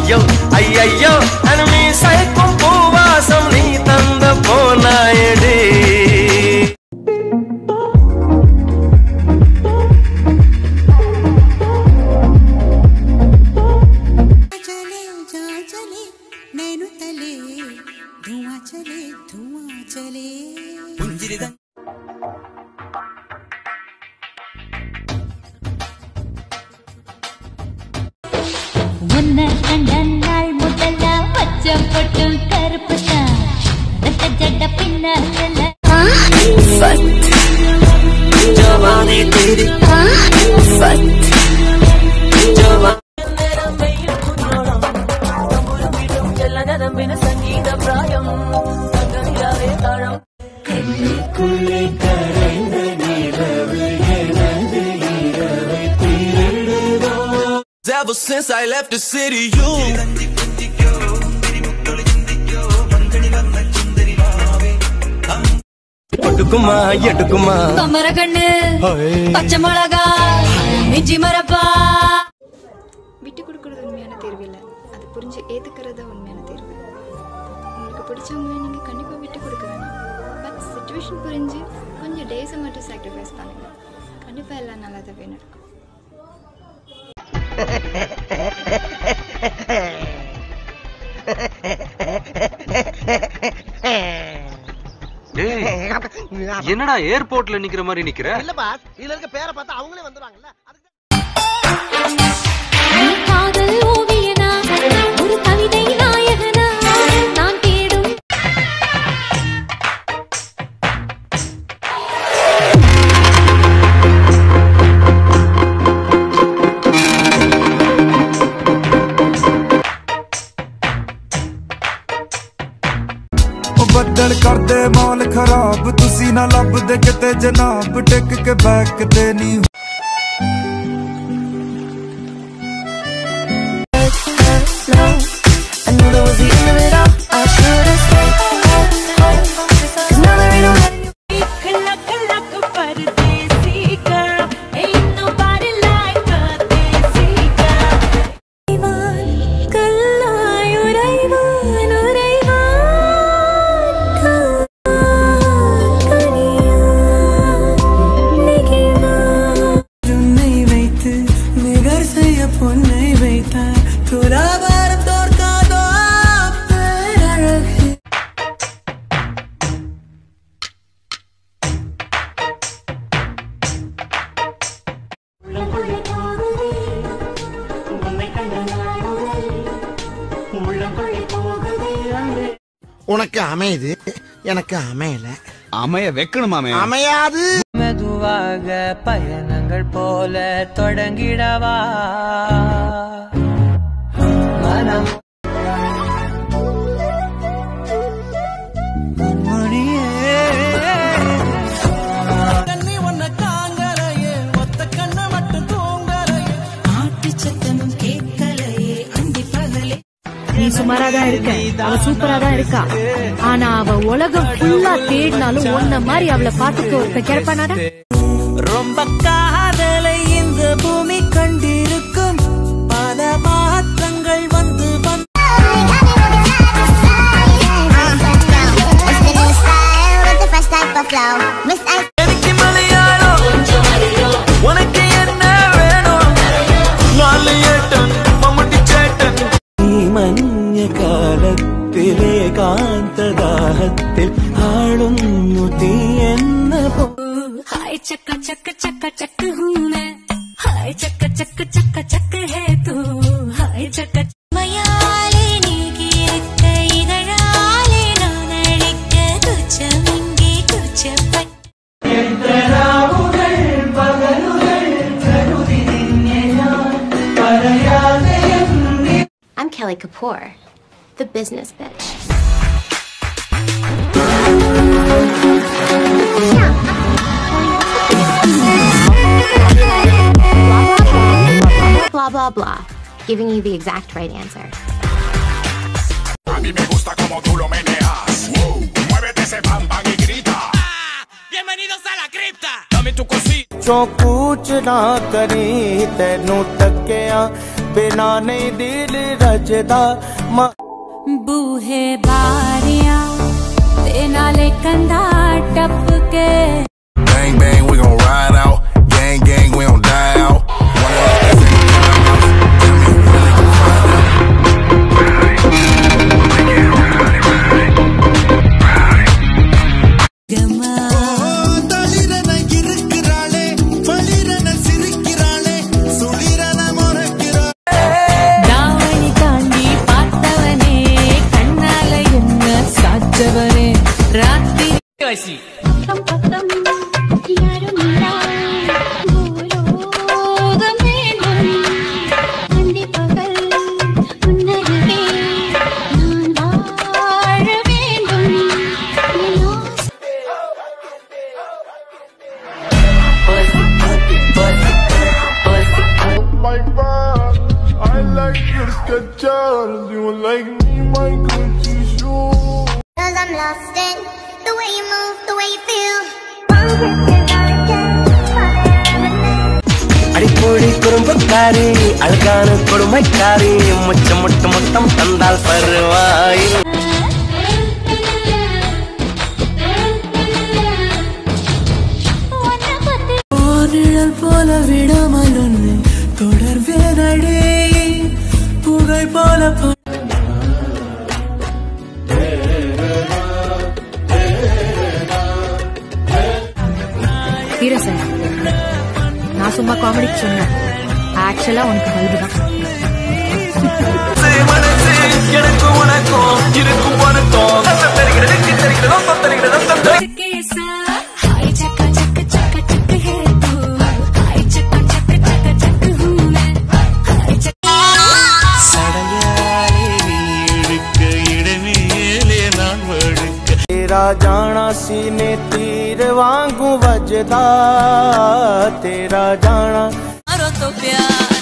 ஐயோ ஐயோ அனுமி சைக்கும் பூவாசம் நீ தந்த போனாயடே నేను తలే ధువా చలే పుంజిరిద உன்னை கண்ட நாள் முதல்ல பச்சை பொட்டும் கருப்பு தான் ரத்த ஜட பின்னால ஜவானே தேரி சங்கீத பிராயம் கண்ணுக்குள்ளே கரைந்த நிலவு எனது இரவை திருடுதோ. Ever since I left the city, you எடுக்குமா எடுக்குமா கமர கண்ணு பச்சை மிளகா மிஞ்சி மரப்பா. விட்டு கொடுக்கறது உண்மையான தேர்வு இல்லை, அது புரிஞ்சு ஏத்துக்கிறது உண்மையான தேர்வு. உங்களுக்கு பிடிச்சவங்களை நீங்க கண்டிப்பா விட்டு கொடுக்க வேணாம். பட் சிச்சுவேஷன் புரிஞ்சு கொஞ்சம் டேஸை மட்டும் சாக்ரிஃபைஸ் பண்ணுங்க. கண்டிப்பா எல்லாம் நல்லா தான் நடக்கும். என்னடா ஏர்போர்ட்ல நிக்கிற மாதிரி நிக்கிற? இல்ல பாஸ், இதுல இருக்க பேரை பார்த்தா அவங்களே வந்துருவாங்கல்ல. காதல் ஓவியனா ஒரு கவிதை நாயகனா நான் தேடும் बदल कर दे माल खराब तुसी ना लब दे किते जनाब टिक के बैक ते नहीं உனக்கு அமையுது, எனக்கு அமையல. அமைய வைக்கணுமாமே. அமையாது. மெதுவாக பயணங்கள் போல தொடங்கிடவா மனம் நீ சுமாராதான் இருக்க, அவ சூப்பரா தான் இருக்கா. ஆனா அவ உலகம் ஃபுல்லா தேடினாலும் ஒன்ன மாதிரி அவளை பாத்துக்க ஒருத்த கிடைப்பானாடா. ரொம்ப காதலை இந்த பூமி கண்டிருக்கும் பல மாற்றங்கள் வந்து உனக்கு என்ன வேணும்? മഞ്ഞ കാലത്തിലെ കാന്തദാഹത്തിൽ ആളുന്നു തീ എന്ന हाय चक्का चक्का चक्का चक हूँ मैं, हाय चक्का चक्का चक्का चक है तू, हाय चक्का मयाले नीगिरक्क इदळाले नान अडिक्क तुच्छमिंगे तुच्छपट എന്തരാവുകൾ പകലുകൾ കരുതി നിന്നെ ഞാൻ പറയാതെ I'm Kelly Kapoor, the business bitch. Blah, blah, blah. Giving you the exact right answer. A mí me gusta como tú lo meneas. Muévete ese bam bam y grita. Bienvenidos a la cripta. Dame tu cosita. जो कुछ ना करी तेनू तकिया बिना नहीं दिल रजदा बूहे बारियां ते नाले कंधा टपके Bang bang, we gon' ride out. Gang gang, we gon' die out. You like me, my Gucci shoes. 'Cause I'm lost in the way you move, the way you feel. அடிப்பொடி குறும்புக்காரி அழகான கொடுமைக்காரி முச்சம் முட்டு முத்தம் தந்தால் பருவாய் நிழல் போல விடாமல் உன்னை தொடர்வேனடே புகை போல ஹீரோ சார், நான் சும்மா காமெடிக்கு சொன்னேன். ஆக்சுவலா உனக்கு பல்பு தான். எனக்கு உனக்கும் இருக்கும் உனக்கும் तेरा जाना सीने तीर वांगू वजदा तेरा जाना तो प्यार